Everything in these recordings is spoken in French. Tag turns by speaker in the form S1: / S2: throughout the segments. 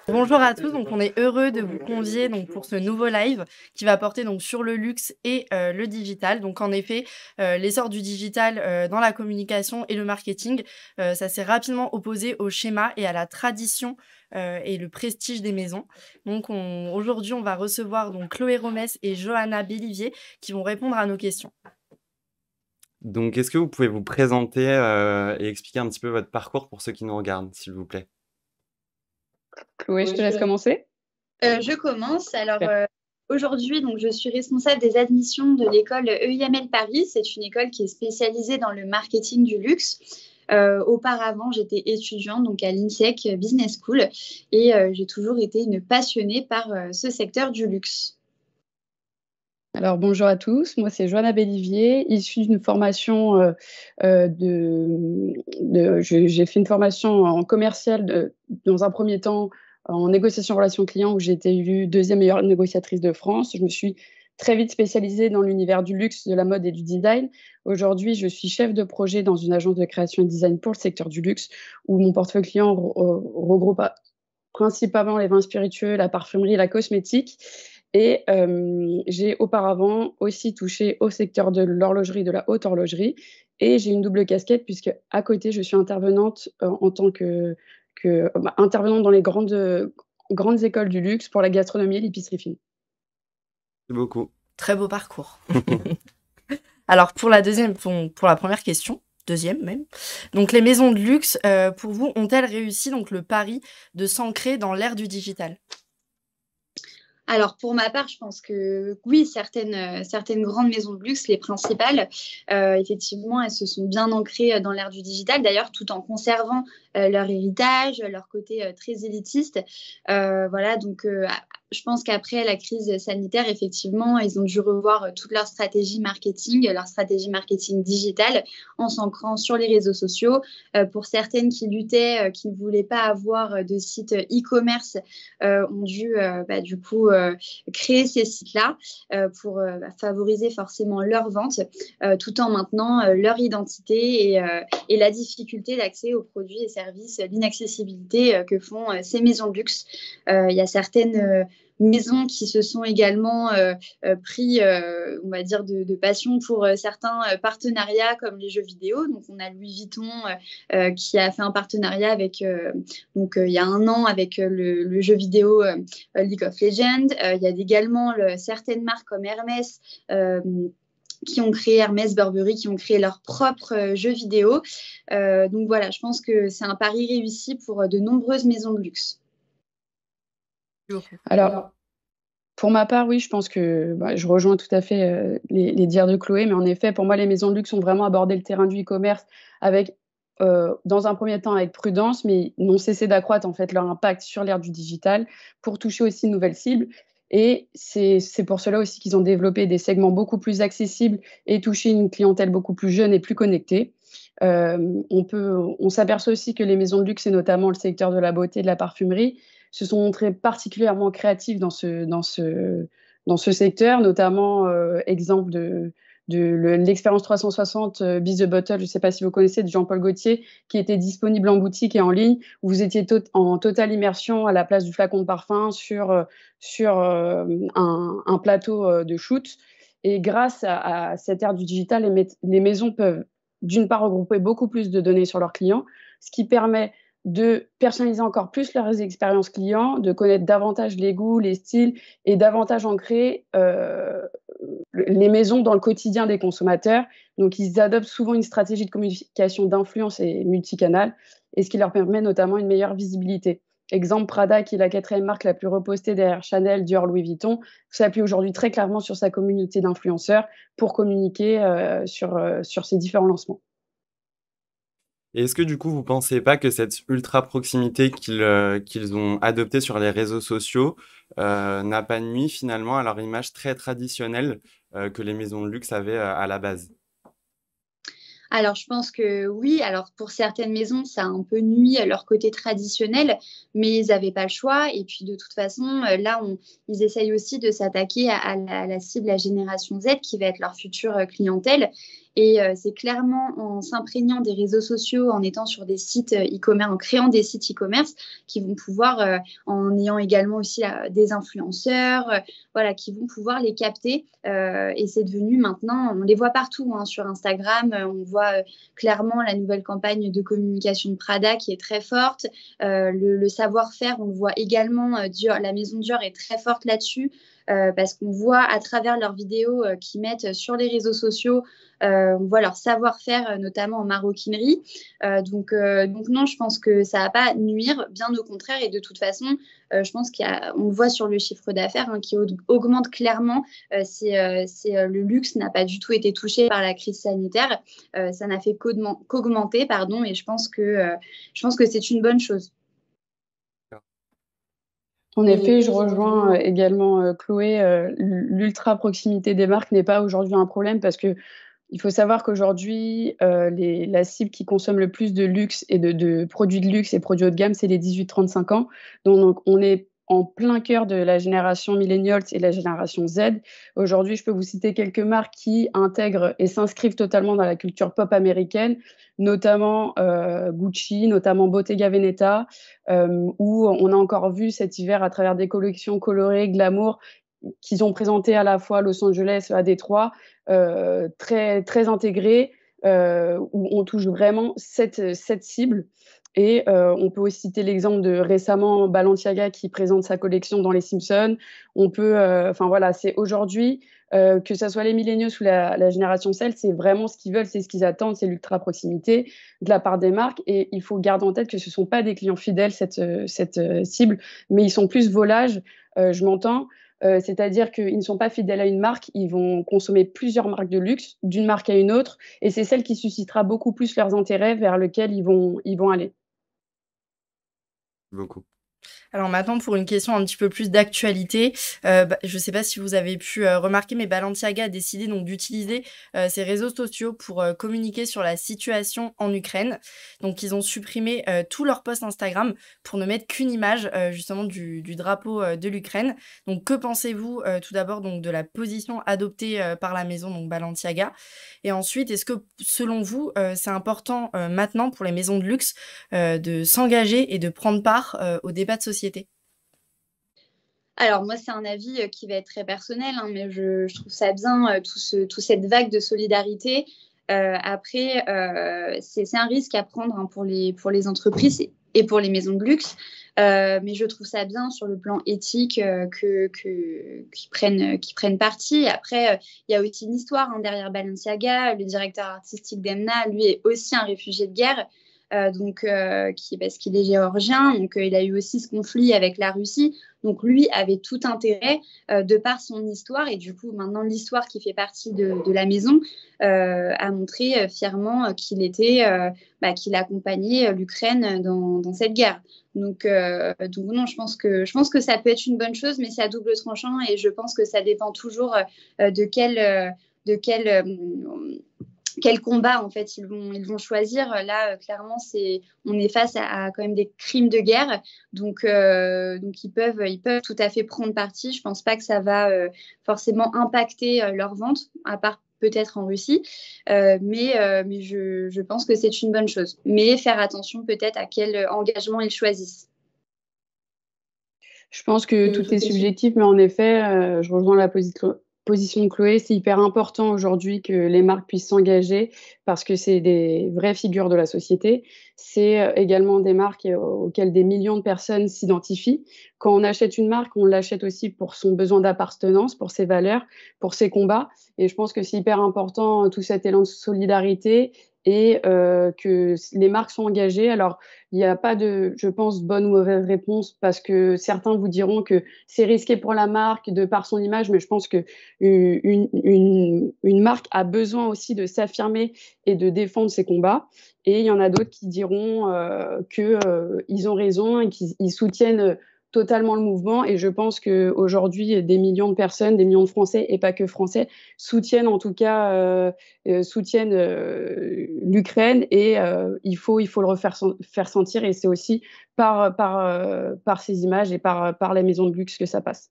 S1: Bonjour à tous, donc on est heureux de vous convier donc pour ce nouveau live qui va porter donc sur le luxe et le digital. Donc en effet, l'essor du digital dans la communication et le marketing, ça s'est rapidement opposé au schéma et à la tradition et le prestige des maisons. Donc aujourd'hui, on va recevoir donc Chloé Romès et Johanna Bellivier qui vont répondre à nos questions.
S2: Donc, est-ce que vous pouvez vous présenter et expliquer un petit peu votre parcours pour ceux qui nous regardent, s'il vous plaît?
S3: Chloé, je te laisse commencer.
S4: Je commence. Alors,
S3: Super.
S4: aujourd'hui, donc, je suis responsable des admissions de l'école EIML Paris. C'est une école qui est spécialisée dans le marketing du luxe. Auparavant, j'étais étudiante donc à l'INSEC Business School et j'ai toujours été une passionnée par ce secteur du luxe.
S3: Alors, bonjour à tous. Moi, c'est Johanna Bellivier, issue d'une formation j'ai fait une formation en commercial dans un premier temps en négociation relations clients où j'ai été élue deuxième meilleure négociatrice de France. Je me suis très vite spécialisée dans l'univers du luxe, de la mode et du design. Aujourd'hui, je suis chef de projet dans une agence de création et design pour le secteur du luxe où mon portefeuille client regroupe principalement les vins spiritueux, la parfumerie et la cosmétique. Et j'ai auparavant aussi touché au secteur de l'horlogerie, de la haute horlogerie. Et j'ai une double casquette puisque à côté, je suis intervenante en tant intervenante dans les grandes écoles du luxe pour la gastronomie et l'épicerie fine.
S2: Merci beaucoup.
S1: Très beau parcours. Alors pour la première question, deuxième même. Donc les maisons de luxe, pour vous, ont-elles réussi donc le pari de s'ancrer dans l'ère du digital?
S4: Alors, pour ma part, je pense que oui, certaines grandes maisons de luxe, les principales, effectivement, elles se sont bien ancrées dans l'ère du digital, d'ailleurs, tout en conservant leur héritage, leur côté très élitiste. Voilà, donc je pense qu'après la crise sanitaire, effectivement, ils ont dû revoir toute leur stratégie marketing digitale, en s'ancrant sur les réseaux sociaux. Pour certaines qui luttaient, qui ne voulaient pas avoir de site e-commerce, ont dû du coup créer ces sites-là pour favoriser forcément leur vente, tout en maintenant leur identité et la difficulté d'accès aux produits et services, l'inaccessibilité que font ces maisons de luxe. Il y a certaines maisons qui se sont également pris, on va dire, de passion pour certains partenariats comme les jeux vidéo. Donc, on a Louis Vuitton qui a fait un partenariat avec, il y a un an avec le jeu vidéo League of Legends. Il y a également certaines marques comme Hermès qui ont créé Hermès, Burberry, qui ont créé leur propre jeu vidéo. Donc voilà, je pense que c'est un pari réussi pour de nombreuses maisons de luxe.
S3: Alors, pour ma part, oui, je pense que je rejoins tout à fait les dires de Chloé, mais en effet, pour moi, les maisons de luxe ont vraiment abordé le terrain du e-commerce avec, dans un premier temps avec prudence, mais n'ont cessé d'accroître en fait leur impact sur l'ère du digital pour toucher aussi de nouvelles cibles. Et c'est pour cela aussi qu'ils ont développé des segments beaucoup plus accessibles et touché une clientèle beaucoup plus jeune et plus connectée. On s'aperçoit aussi que les maisons de luxe, et notamment le secteur de la beauté et de la parfumerie, se sont montrées particulièrement créatives dans ce secteur, notamment exemple de l'expérience 360 Be The Bottle, je ne sais pas si vous connaissez, de Jean-Paul Gaultier, qui était disponible en boutique et en ligne, où vous étiez en totale immersion à la place du flacon de parfum sur un plateau de shoot. Et grâce à cette ère du digital, les maisons peuvent d'une part regrouper beaucoup plus de données sur leurs clients, ce qui permet de personnaliser encore plus leurs expériences clients, de connaître davantage les goûts, les styles et davantage ancrer les maisons dans le quotidien des consommateurs. Donc, ils adoptent souvent une stratégie de communication d'influence et multicanal, et ce qui leur permet notamment une meilleure visibilité. Exemple, Prada, qui est la 4e marque la plus repostée derrière Chanel, Dior, Louis Vuitton, s'appuie aujourd'hui très clairement sur sa communauté d'influenceurs pour communiquer sur ses différents lancements.
S2: Et est-ce que du coup, vous pensez pas que cette ultra proximité qu'ils ont adoptée sur les réseaux sociaux n'a pas nui finalement à leur image très traditionnelle que les maisons de luxe avaient à la base?
S4: Alors, je pense que oui. Alors, pour certaines maisons, ça a un peu nui à leur côté traditionnel, mais ils n'avaient pas le choix. Et puis, de toute façon, là, ils essayent aussi de s'attaquer à la cible, la génération Z, qui va être leur future clientèle. Et c'est clairement en s'imprégnant des réseaux sociaux, en étant sur des sites e-commerce, en créant des sites e-commerce, qui vont pouvoir, en ayant également aussi des influenceurs, voilà, qui vont pouvoir les capter. Et c'est devenu maintenant, on les voit partout, hein, sur Instagram, on voit clairement la nouvelle campagne de communication de Prada qui est très forte. Le savoir-faire, on le voit également, Dior, la maison Dior est très forte là-dessus. Parce qu'on voit à travers leurs vidéos qu'ils mettent sur les réseaux sociaux, on voit leur savoir-faire, notamment en maroquinerie. Donc non, je pense que ça va pas nuire, bien au contraire. Et de toute façon, je pense on le voit sur le chiffre d'affaires, hein, qui augmente clairement. Le luxe n'a pas du tout été touché par la crise sanitaire. Ça n'a fait qu'augmenter, pardon. Et je pense que c'est une bonne chose.
S3: En effet, je rejoins également Chloé. L'ultra proximité des marques n'est pas aujourd'hui un problème parce que il faut savoir qu'aujourd'hui, la cible qui consomme le plus de luxe et de produits de luxe et produits haut de gamme, c'est les 18-35 ans. Donc, on est en plein cœur de la génération millennials et de la génération Z. Aujourd'hui, je peux vous citer quelques marques qui intègrent et s'inscrivent totalement dans la culture pop américaine, notamment Gucci, notamment Bottega Veneta, où on a encore vu cet hiver à travers des collections colorées, glamour, qu'ils ont présenté à la fois à Los Angeles et à Détroit, très, très intégrées, où on touche vraiment cette cible. Et on peut aussi citer l'exemple de récemment Balenciaga qui présente sa collection dans Les Simpsons. On peut, enfin voilà, c'est aujourd'hui, que ce soit les milléniaux ou la génération Z, c'est vraiment ce qu'ils veulent, c'est ce qu'ils attendent, c'est l'ultra proximité de la part des marques. Et il faut garder en tête que ce ne sont pas des clients fidèles, cette cible, mais ils sont plus volages, je m'entends. C'est-à-dire qu'ils ne sont pas fidèles à une marque, ils vont consommer plusieurs marques de luxe, d'une marque à une autre, et c'est celle qui suscitera beaucoup plus leurs intérêts vers lequel ils vont aller.
S2: Beaucoup.
S1: Alors maintenant, pour une question un petit peu plus d'actualité, je ne sais pas si vous avez pu remarquer, mais Balenciaga a décidé donc d'utiliser ses réseaux sociaux pour communiquer sur la situation en Ukraine. Donc ils ont supprimé tous leurs posts Instagram pour ne mettre qu'une image justement du drapeau de l'Ukraine. Donc que pensez-vous tout d'abord donc de la position adoptée par la maison donc Balenciaga? Et ensuite, est-ce que selon vous, c'est important maintenant pour les maisons de luxe de s'engager et de prendre part au débat de société?
S4: Alors moi, c'est un avis qui va être très personnel, hein, mais je trouve ça bien, toute cette vague de solidarité. Après, c'est un risque à prendre, hein, pour les entreprises et pour les maisons de luxe. Mais je trouve ça bien sur le plan éthique, qu'ils prennent parti. Après, il y a aussi une histoire, hein, derrière Balenciaga. Le directeur artistique d'Emna, lui, est aussi un réfugié de guerre. Parce qu'il est géorgien, donc il a eu aussi ce conflit avec la Russie. Donc lui avait tout intérêt, de par son histoire, et du coup maintenant l'histoire qui fait partie de la maison, a montré fièrement qu'il accompagnait l'Ukraine dans cette guerre. Donc non, je pense que ça peut être une bonne chose, mais c'est à double tranchant, et je pense que ça dépend toujours de quel combat en fait ils vont choisir. Là, clairement, on est face à quand même des crimes de guerre, donc ils peuvent tout à fait prendre parti. Je pense pas que ça va forcément impacter leur vente, à part peut-être en Russie, mais je pense que c'est une bonne chose. Mais faire attention peut-être à quel engagement ils choisissent.
S3: Je pense que tout est subjectif, mais en effet, je rejoins la position de Chloé. C'est hyper important aujourd'hui que les marques puissent s'engager parce que c'est des vraies figures de la société. C'est également des marques auxquelles des millions de personnes s'identifient. Quand on achète une marque, on l'achète aussi pour son besoin d'appartenance, pour ses valeurs, pour ses combats. Et je pense que c'est hyper important, tout cet élan de solidarité, et que les marques sont engagées. Alors, il n'y a pas de, je pense, bonne ou mauvaise réponse, parce que certains vous diront que c'est risqué pour la marque de par son image, mais je pense que une marque a besoin aussi de s'affirmer et de défendre ses combats. Et il y en a d'autres qui diront qu'ils ont raison et qu'ils soutiennent totalement le mouvement. Et je pense qu'aujourd'hui, des millions de personnes, des millions de Français, et pas que Français, soutiennent en tout cas l'Ukraine, et il faut le faire sentir, et c'est aussi par ces images et par les maisons de luxe que ça passe.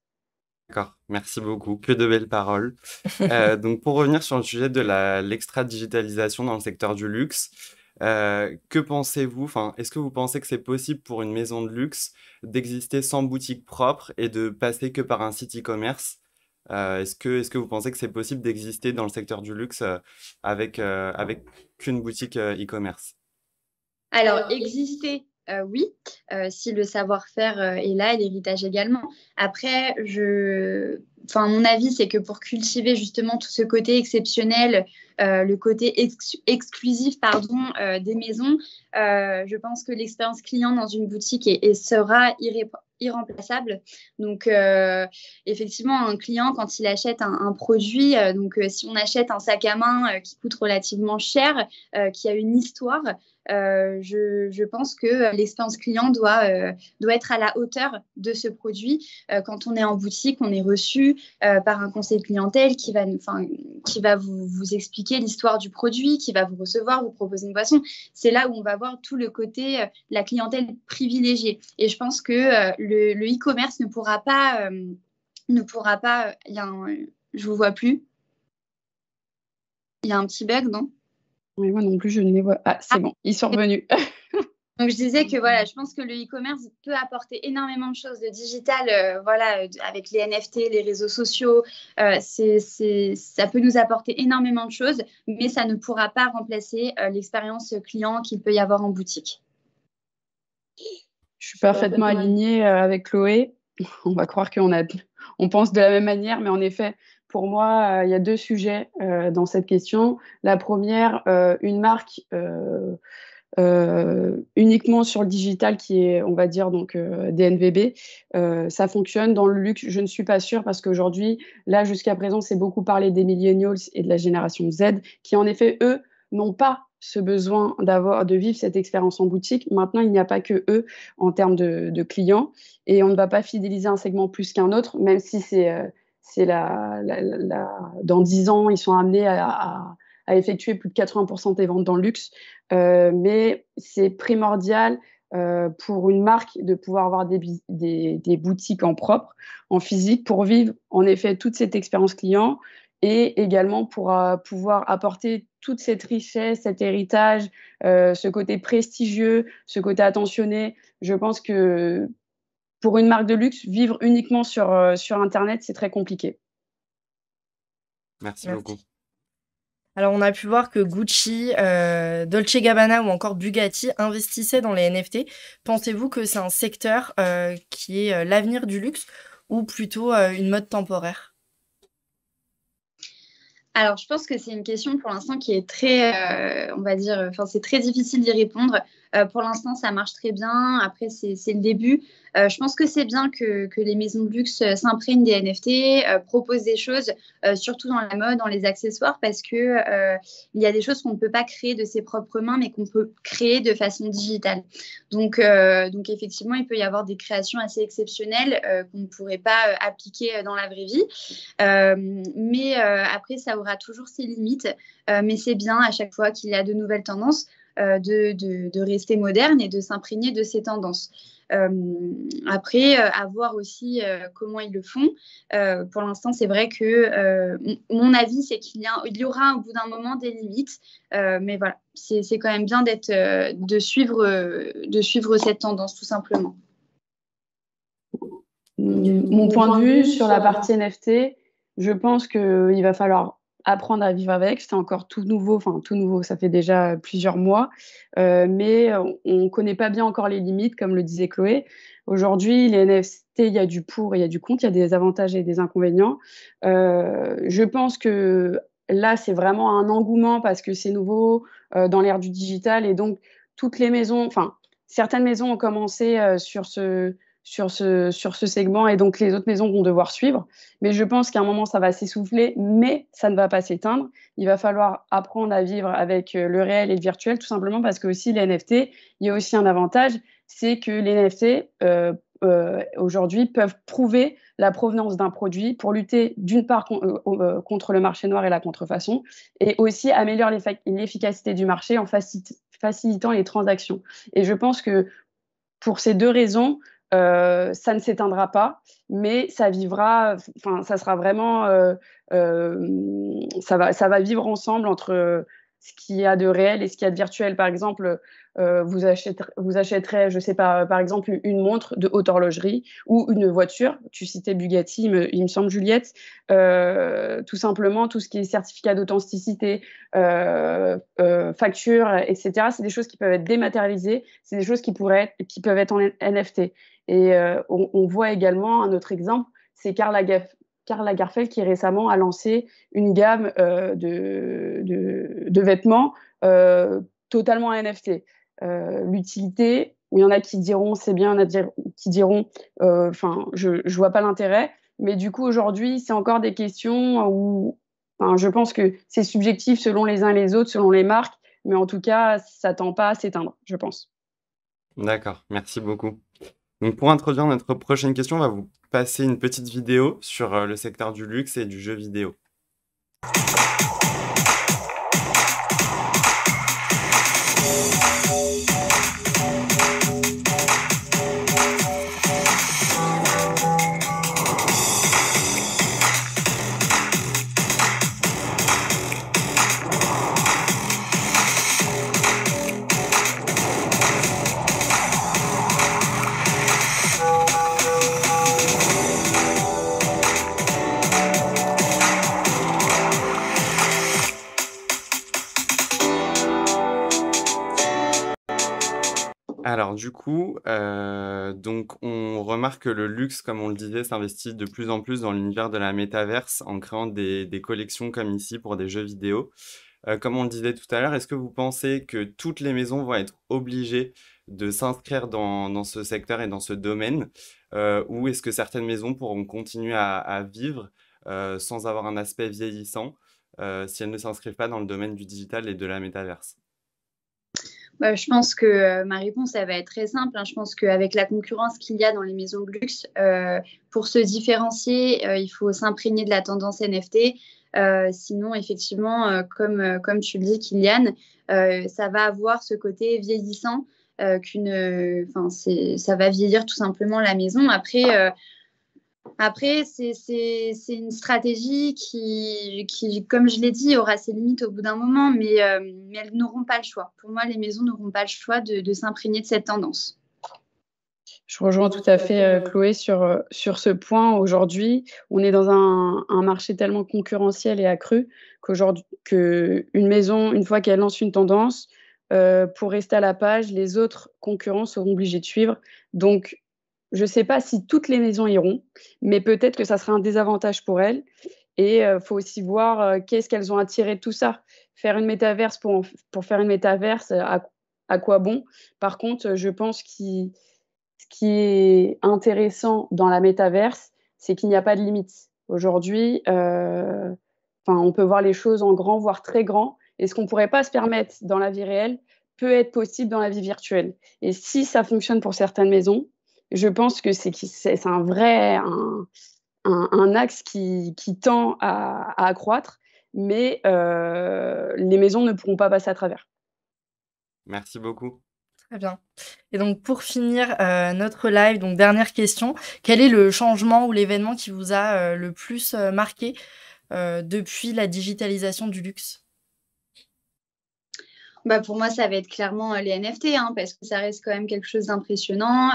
S2: D'accord, merci beaucoup. Que de belles paroles. Donc, pour revenir sur le sujet de l'extra-digitalisation dans le secteur du luxe, que pensez-vous, enfin, est-ce que vous pensez que c'est possible pour une maison de luxe d'exister sans boutique propre et de passer que par un site e-commerce? Est-ce que vous pensez que c'est possible d'exister dans le secteur du luxe avec qu'une boutique e-commerce?
S4: Alors, exister, oui, si le savoir-faire est là et l'héritage également. Après, mon avis, c'est que pour cultiver justement tout ce côté exceptionnel, le côté exclusif, pardon, des maisons, je pense que l'expérience client dans une boutique sera irremplaçable. Donc, effectivement, un client, quand il achète un produit, si on achète un sac à main qui coûte relativement cher, qui a une histoire, je pense que l'expérience client doit être à la hauteur de ce produit. Quand on est en boutique, on est reçu par un conseiller de clientèle qui va vous expliquer l'histoire du produit, qui va vous recevoir, vous proposer une boisson. C'est là où on va voir tout le côté la clientèle privilégiée. Et je pense que le e-commerce ne pourra pas. Je vous vois plus. Il y a un petit bug, non?
S3: Mais moi non plus, je ne les vois. Ah, c'est bon, ils sont revenus.
S4: Donc, je disais que voilà, je pense que le e-commerce peut apporter énormément de choses de digital, avec les NFT, les réseaux sociaux. Ça peut nous apporter énormément de choses, mais ça ne pourra pas remplacer l'expérience client qu'il peut y avoir en boutique.
S3: Je suis parfaitement alignée avec Chloé. On va croire on pense de la même manière, mais en effet, pour moi, il y a deux sujets dans cette question. La première, une marque uniquement sur le digital qui est, on va dire, donc DNVB, ça fonctionne. Dans le luxe, je ne suis pas sûre parce qu'aujourd'hui, là, jusqu'à présent, c'est beaucoup parlé des millennials et de la génération Z qui, en effet, eux, n'ont pas ce besoin de vivre cette expérience en boutique. Maintenant, il n'y a pas que eux en termes de clients et on ne va pas fidéliser un segment plus qu'un autre, même si dans 10 ans, ils sont amenés à effectuer plus de 80% des ventes dans le luxe. Mais c'est primordial pour une marque de pouvoir avoir des boutiques en propre, en physique, pour vivre en effet toute cette expérience client et également pour pouvoir apporter toute cette richesse, cet héritage, ce côté prestigieux, ce côté attentionné. Je pense que pour une marque de luxe, vivre uniquement sur Internet, c'est très compliqué.
S2: Merci
S1: Merci.
S2: beaucoup.
S1: Alors, on a pu voir que Gucci, Dolce Gabbana ou encore Bugatti investissaient dans les NFT. Pensez-vous que c'est un secteur qui est l'avenir du luxe ou plutôt une mode temporaire?
S4: Alors, je pense que c'est une question pour l'instant qui est très, on va dire, c'est très difficile d'y répondre. Pour l'instant, ça marche très bien. Après, c'est le début. Je pense que c'est bien que les maisons de luxe s'imprègnent des NFT, proposent des choses, surtout dans la mode, dans les accessoires, parce que il y a des choses qu'on ne peut pas créer de ses propres mains, mais qu'on peut créer de façon digitale. Donc, effectivement, il peut y avoir des créations assez exceptionnelles qu'on ne pourrait pas appliquer dans la vraie vie. Mais après, ça aura toujours ses limites. Mais c'est bien à chaque fois qu'il y a de nouvelles tendances de rester moderne et de s'imprégner de ces tendances. Après, à voir aussi comment ils le font. Pour l'instant, c'est vrai que mon avis, c'est qu'il y aura au bout d'un moment des limites. Mais voilà, c'est quand même bien de suivre cette tendance, tout simplement.
S3: Mon point de vue sur la partie NFT, je pense qu'il va falloir apprendre à vivre avec. C'est encore tout nouveau, ça fait déjà plusieurs mois, mais on ne connaît pas bien encore les limites, comme le disait Chloé. Aujourd'hui, les NFT, il y a du pour et il y a du contre, il y a des avantages et des inconvénients. Je pense que là, c'est vraiment un engouement parce que c'est nouveau dans l'ère du digital et donc toutes les maisons, certaines maisons ont commencé sur ce segment et donc les autres maisons vont devoir suivre. Mais je pense qu'à un moment, ça va s'essouffler, mais ça ne va pas s'éteindre. Il va falloir apprendre à vivre avec le réel et le virtuel, tout simplement parce que aussi les NFT, il y a aussi un avantage, c'est que les NFT, aujourd'hui, peuvent prouver la provenance d'un produit pour lutter d'une part contre le marché noir et la contrefaçon, et aussi améliorer l'efficacité du marché en facilitant les transactions. Et je pense que pour ces deux raisons, ça ne s'éteindra pas, mais ça vivra, enfin, ça sera vraiment, ça va vivre ensemble entre ce qu'il y a de réel et ce qu'il y a de virtuel. Par exemple, vous achèterez, je sais pas, par exemple, une montre de haute horlogerie ou une voiture. Tu citais Bugatti, il me semble, Juliette. Tout simplement, tout ce qui est certificat d'authenticité, facture, etc., c'est des choses qui peuvent être dématérialisées, c'est des choses qui peuvent être en NFT. Et on voit également un autre exemple, c'est Karl Lagerfeld qui récemment a lancé une gamme de vêtements totalement NFT. L'utilité, il y en a qui diront c'est bien, il y en a qui diront enfin, je vois pas l'intérêt. Mais du coup, aujourd'hui, c'est encore des questions où enfin, je pense que c'est subjectif selon les uns et les autres, selon les marques, mais en tout cas, ça tend pas à s'éteindre, je pense.
S2: D'accord, merci beaucoup. Donc pour introduire notre prochaine question, on va vous passer une petite vidéo sur le secteur du luxe et du jeu vidéo. Alors du coup, donc on remarque que le luxe, comme on le disait, s'investit de plus en plus dans l'univers de la métaverse en créant des collections comme ici pour des jeux vidéo. Comme on le disait tout à l'heure, est-ce que vous pensez que toutes les maisons vont être obligées de s'inscrire dans ce secteur et dans ce domaine, ou est-ce que certaines maisons pourront continuer à vivre sans avoir un aspect vieillissant si elles ne s'inscrivent pas dans le domaine du digital et de la métaverse?
S4: Bah, je pense que ma réponse, elle va être très simple, hein. Je pense qu'avec la concurrence qu'il y a dans les maisons de luxe, pour se différencier, il faut s'imprégner de la tendance NFT. Sinon, effectivement, comme tu le dis, Kylian, ça va avoir ce côté vieillissant, ça va vieillir tout simplement la maison. Après, c'est une stratégie qui, comme je l'ai dit, aura ses limites au bout d'un moment, mais elles n'auront pas le choix. Pour moi, les maisons n'auront pas le choix de s'imprégner de cette tendance.
S3: Je rejoins tout à fait Chloé sur ce point. Aujourd'hui, on est dans un marché tellement concurrentiel et accru qu'une maison, une fois qu'elle lance une tendance, pour rester à la page, les autres concurrents seront obligés de suivre. Donc, je ne sais pas si toutes les maisons iront, mais peut-être que ça sera un désavantage pour elles. Et il faut aussi voir qu'est-ce qu'elles ont à tirer de tout ça. Faire une métaverse pour faire une métaverse, à quoi bon? Par contre, je pense ce qui est intéressant dans la métaverse, c'est qu'il n'y a pas de limite. Aujourd'hui, on peut voir les choses en grand, voire très grand. Et ce qu'on ne pourrait pas se permettre dans la vie réelle peut être possible dans la vie virtuelle. Et si ça fonctionne pour certaines maisons, je pense que c'est un vrai un axe qui tend à accroître, mais les maisons ne pourront pas passer à travers.
S2: Merci beaucoup.
S1: Très bien. Et donc pour finir, notre live, donc dernière question, quel est le changement ou l'événement qui vous a, le plus, marqué, depuis la digitalisation du luxe?
S4: Bah, pour moi, ça va être clairement les NFT, hein, parce que ça reste quand même quelque chose d'impressionnant.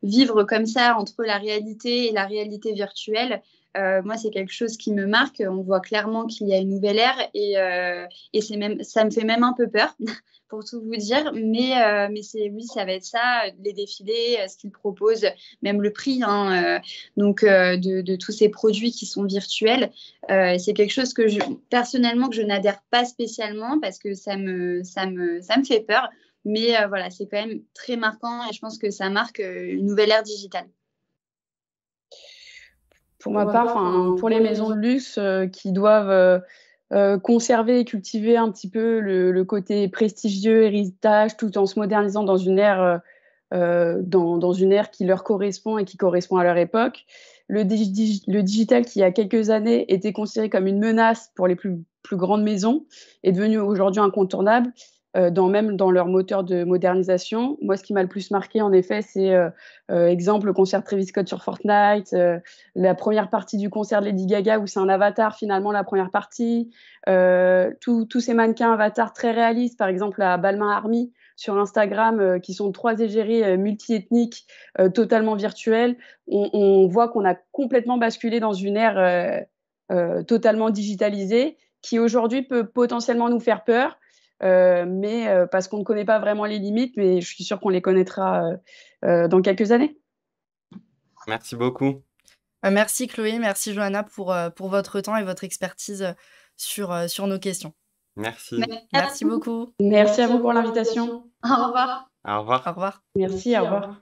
S4: Vivre comme ça entre la réalité et la réalité virtuelle, moi, c'est quelque chose qui me marque. On voit clairement qu'il y a une nouvelle ère et ça me fait même un peu peur, pour tout vous dire. Mais oui, ça va être ça, les défilés, ce qu'ils proposent, même le prix, hein, de tous ces produits qui sont virtuels. C'est quelque chose personnellement, que je n'adhère pas spécialement parce que ça me fait peur. Mais voilà, c'est quand même très marquant et je pense que ça marque une nouvelle ère digitale.
S3: Pour ma part, pour les maisons de luxe qui doivent conserver et cultiver un petit peu le côté prestigieux, héritage, tout en se modernisant dans une ère, dans une ère qui leur correspond et qui correspond à leur époque. Le digital, qui il y a quelques années était considéré comme une menace pour les plus grandes maisons, est devenu aujourd'hui incontournable. même dans leur moteur de modernisation. Moi, ce qui m'a le plus marqué, en effet, c'est, exemple, le concert de Travis Scott sur Fortnite, la première partie du concert de Lady Gaga où c'est un avatar, finalement, la première partie. Tous ces mannequins avatars très réalistes, par exemple, la Balmain Army sur Instagram, qui sont 3 égéries, multiethniques, totalement virtuelles. On voit qu'on a complètement basculé dans une ère, totalement digitalisée qui, aujourd'hui, peut potentiellement nous faire peur, mais parce qu'on ne connaît pas vraiment les limites, mais je suis sûre qu'on les connaîtra, dans quelques années.
S2: Merci beaucoup.
S1: Merci Chloé, merci Johanna pour votre temps et votre expertise sur nos questions.
S2: Merci.
S1: Merci beaucoup.
S3: Merci à vous pour l'invitation.
S4: Au revoir.
S2: Au revoir.
S1: Au revoir.
S3: Merci, au revoir.